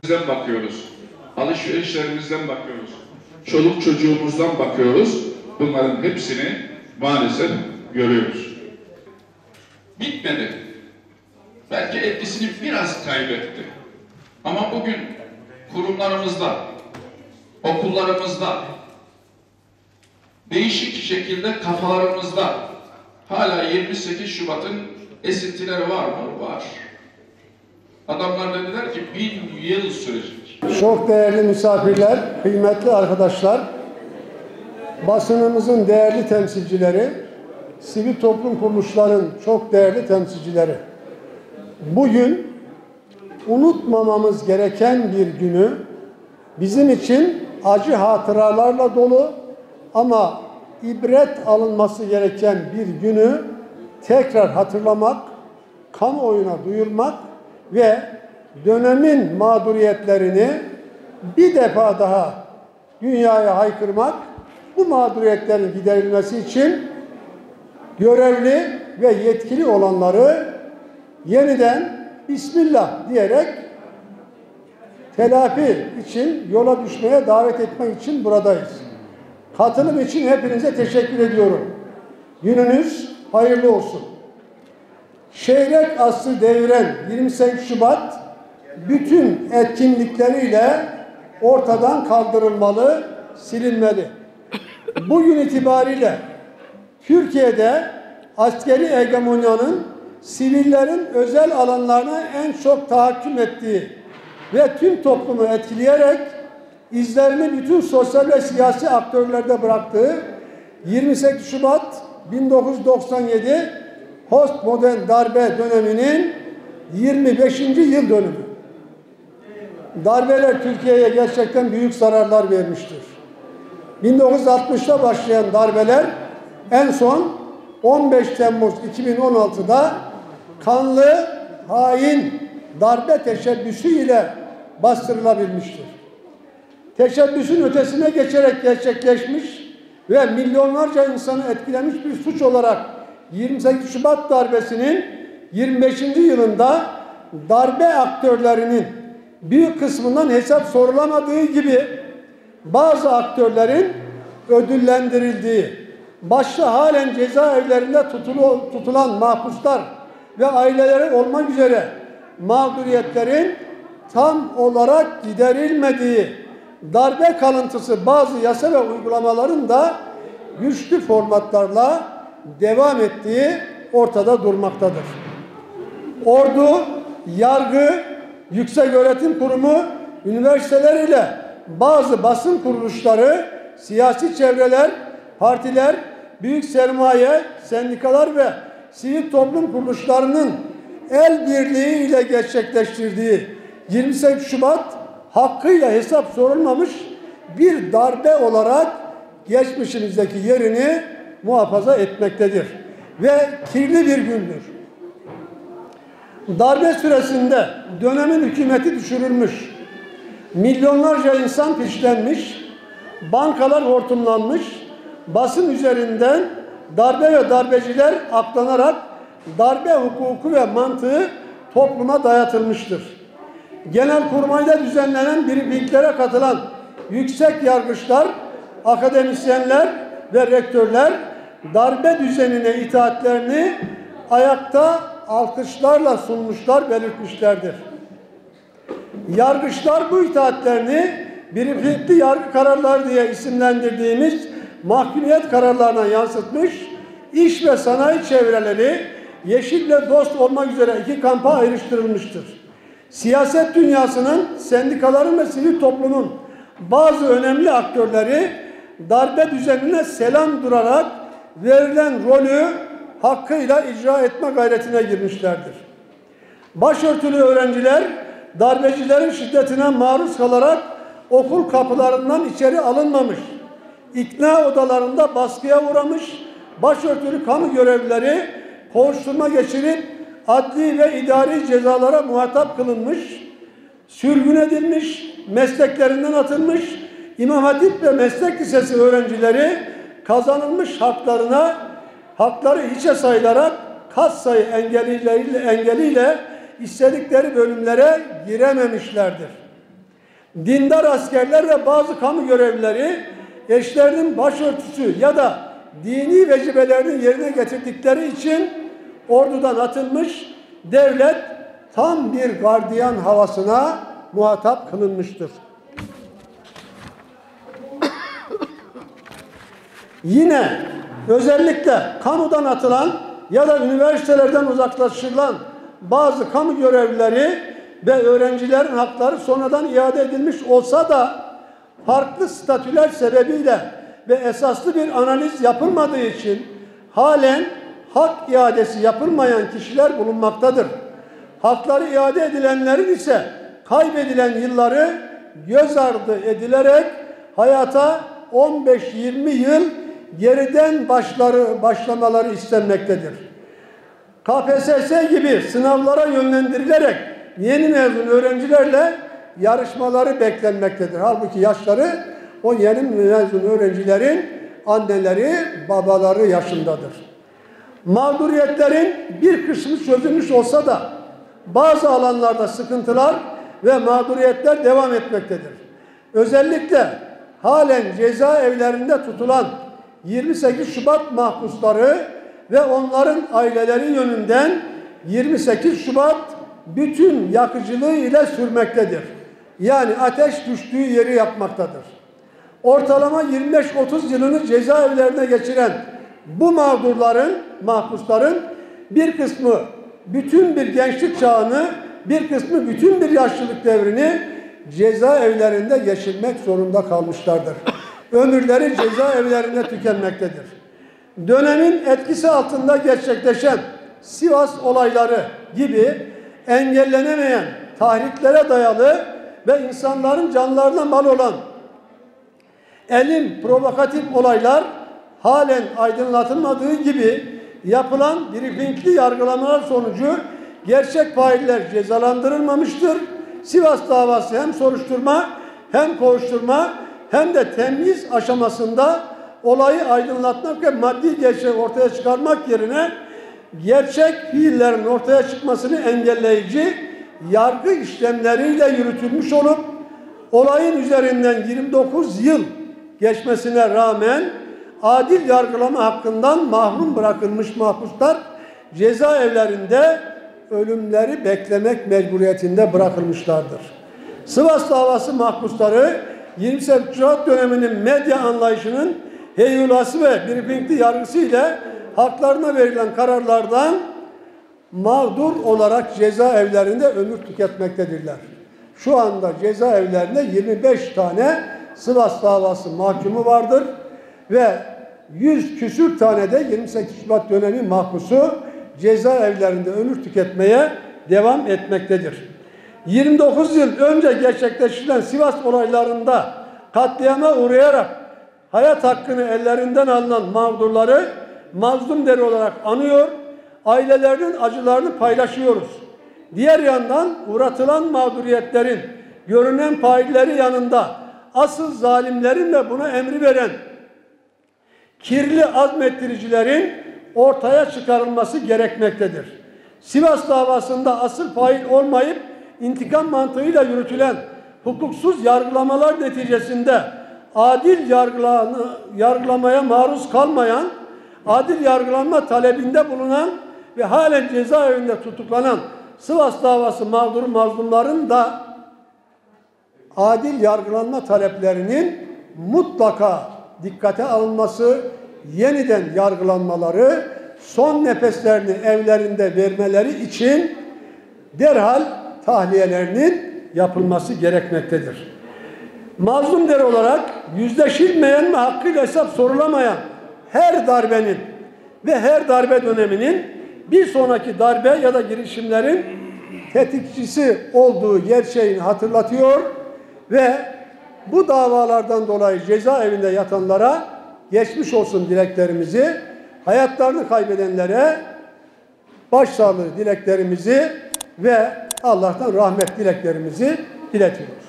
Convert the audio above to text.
Bizden bakıyoruz. Alışverişlerimizden bakıyoruz. Çoluk çocuğumuzdan bakıyoruz. Bunların hepsini maalesef görüyoruz. Bitmedi. Belki etkisini biraz kaybetti. Ama bugün kurumlarımızda, okullarımızda, değişik şekilde kafalarımızda hala 28 Şubat'ın esintileri var mı? Var. Adamlar dediler ki 1000 yıl sürecek. Çok değerli misafirler, kıymetli arkadaşlar, basınımızın değerli temsilcileri, sivil toplum kuruluşların çok değerli temsilcileri. Bugün unutmamamız gereken bir günü, bizim için acı hatıralarla dolu ama ibret alınması gereken bir günü tekrar hatırlamak, kamuoyuna duyurmak ve dönemin mağduriyetlerini bir defa daha dünyaya haykırmak, bu mağduriyetlerin giderilmesi için görevli ve yetkili olanları yeniden Bismillah diyerek telafi için, yola düşmeye davet etmek için buradayız. Katılım için hepinize teşekkür ediyorum. Gününüz hayırlı olsun. Çeyrek asrı deviren 28 Şubat bütün etkinlikleriyle ortadan kaldırılmalı, silinmeli. Bugün itibariyle Türkiye'de askeri hegemonyanın sivillerin özel alanlarına en çok tahakküm ettiği ve tüm toplumu etkileyerek izlerini bütün sosyal ve siyasi aktörlerde bıraktığı 28 Şubat 1997 postmodern darbe döneminin 25. yıl dönümü. Darbeler Türkiye'ye gerçekten büyük zararlar vermiştir. 1960'ta başlayan darbeler en son 15 Temmuz 2016'da kanlı, hain darbe teşebbüsü ile bastırılabilmiştir. Teşebbüsün ötesine geçerek gerçekleşmiş ve milyonlarca insanı etkilemiş bir suç olarak 28 Şubat darbesinin 25. yılında darbe aktörlerinin büyük kısmından hesap sorulamadığı gibi bazı aktörlerin ödüllendirildiği, başta halen cezaevlerinde tutulan mahpuslar ve aileleri olmak üzere mağduriyetlerin tam olarak giderilmediği, darbe kalıntısı bazı yasa ve uygulamaların da güçlü formatlarla devam ettiği ortada durmaktadır. Ordu, yargı, yükseköğretim kurumu, üniversiteler ile bazı basın kuruluşları, siyasi çevreler, partiler, büyük sermaye, sendikalar ve sivil toplum kuruluşlarının el birliği ile gerçekleştirdiği 28 Şubat hakkıyla hesap sorulmamış bir darbe olarak geçmişimizdeki yerini muhafaza etmektedir ve kirli bir gündür. Darbe süresinde dönemin hükümeti düşürülmüş, milyonlarca insan fişlenmiş, bankalar hortumlanmış, basın üzerinden darbe ve darbeciler aklanarak darbe hukuku ve mantığı topluma dayatılmıştır. Genelkurmay'da düzenlenen briefinglere katılan yüksek yargıçlar, akademisyenler ve rektörler darbe düzenine itaatlerini ayakta alkışlarla sunmuşlar, belirtmişlerdir. Yargıçlar bu itaatlerini briefingli yargı kararları diye isimlendirdiğimiz mahkumiyet kararlarına yansıtmış, iş ve sanayi çevreleri Yeşil'le dost olmak üzere iki kampa ayrıştırılmıştır. Siyaset dünyasının, sendikaların ve sivil toplumun bazı önemli aktörleri darbe düzenine selam durarak verilen rolü hakkıyla icra etme gayretine girmişlerdir. Başörtülü öğrenciler darbecilerin şiddetine maruz kalarak okul kapılarından içeri alınmamış, ikna odalarında baskıya uğramış, başörtülü kamu görevlileri kovuşturma geçirip adli ve idari cezalara muhatap kılınmış, sürgün edilmiş, mesleklerinden atılmış, İmam Hatip ve Meslek Lisesi öğrencileri kazanılmış haklarına hakları hiçe sayılarak kat sayı engeliyle istedikleri bölümlere girememişlerdir. Dindar askerler ve bazı kamu görevlileri eşlerinin başörtüsü ya da dini vecibelerini yerine getirdikleri için ordudan atılmış, devlet tam bir gardiyan havasına muhatap kılınmıştır. Yine özellikle kamudan atılan ya da üniversitelerden uzaklaştırılan bazı kamu görevlileri ve öğrencilerin hakları sonradan iade edilmiş olsa da farklı statüler sebebiyle ve esaslı bir analiz yapılmadığı için halen hak iadesi yapılmayan kişiler bulunmaktadır. Hakları iade edilenlerin ise kaybedilen yılları göz ardı edilerek hayata 15-20 yıl geriden başlamaları istenmektedir. KPSS gibi sınavlara yönlendirilerek yeni mezun öğrencilerle yarışmaları beklenmektedir. Halbuki yaşları o yeni mezun öğrencilerin anneleri, babaları yaşındadır. Mağduriyetlerin bir kısmı çözülmüş olsa da bazı alanlarda sıkıntılar ve mağduriyetler devam etmektedir. Özellikle halen cezaevlerinde tutulan 28 Şubat mahpusları ve onların aileleri yönünden 28 Şubat bütün yakıcılığı ile sürmektedir. Yani ateş düştüğü yeri yapmaktadır. Ortalama 25-30 yılını cezaevlerine geçiren bu mahpusların bir kısmı bütün bir gençlik çağını, bir kısmı bütün bir yaşlılık devrini cezaevlerinde geçirmek zorunda kalmışlardır. Ömürleri cezaevlerinde tükenmektedir. Dönemin etkisi altında gerçekleşen Sivas olayları gibi engellenemeyen tahriklere dayalı ve insanların canlarına mal olan provokatif olaylar halen aydınlatılmadığı gibi yapılan briefingli yargılamalar sonucu gerçek failler cezalandırılmamıştır. Sivas davası hem soruşturma hem kovuşturma hem de temyiz aşamasında olayı aydınlatmak ve maddi gerçeği ortaya çıkarmak yerine gerçek fiillerin ortaya çıkmasını engelleyici yargı işlemleriyle yürütülmüş olup olayın üzerinden 29 yıl geçmesine rağmen adil yargılama hakkından mahrum bırakılmış mahpuslar cezaevlerinde ölümleri beklemek mecburiyetinde bırakılmışlardır. Sivas davası mahpusları 28 Şubat döneminin medya anlayışının heyulası ve briefingli yargısı ile haklarına verilen kararlardan mağdur olarak cezaevlerinde ömür tüketmektedirler. Şu anda cezaevlerinde 25 tane Sivas davası mahkumu vardır ve 100 küsür tane de 28 Şubat dönemi mahpusu cezaevlerinde ömür tüketmeye devam etmektedir. 29 yıl önce gerçekleştirilen Sivas olaylarında katliama uğrayarak hayat hakkını ellerinden alınan mağdurları mazlum deri olarak anıyor, ailelerinin acılarını paylaşıyoruz. Diğer yandan uğratılan mağduriyetlerin görünen failleri yanında asıl zalimlerin ve buna emri veren kirli azmettiricilerin ortaya çıkarılması gerekmektedir. Sivas davasında asıl fail olmayıp intikam mantığıyla yürütülen hukuksuz yargılamalar neticesinde adil yargılamaya maruz kalmayan, adil yargılanma talebinde bulunan ve halen cezaevinde tutuklanan Sivas davası mağdur mazlumların da adil yargılanma taleplerinin mutlaka dikkate alınması, yeniden yargılanmaları, son nefeslerini evlerinde vermeleri için derhal tahliyelerinin yapılması gerekmektedir. Mazlum der olarak yüzleşilmeyen ve hakkıyla hesap sorulamayan her darbenin ve her darbe döneminin bir sonraki darbe ya da girişimlerin tetikçisi olduğu gerçeğini hatırlatıyor ve bu davalardan dolayı cezaevinde yatanlara geçmiş olsun dileklerimizi, hayatlarını kaybedenlere başsağlığı dileklerimizi ve Allah'tan rahmet dileklerimizi iletiyoruz.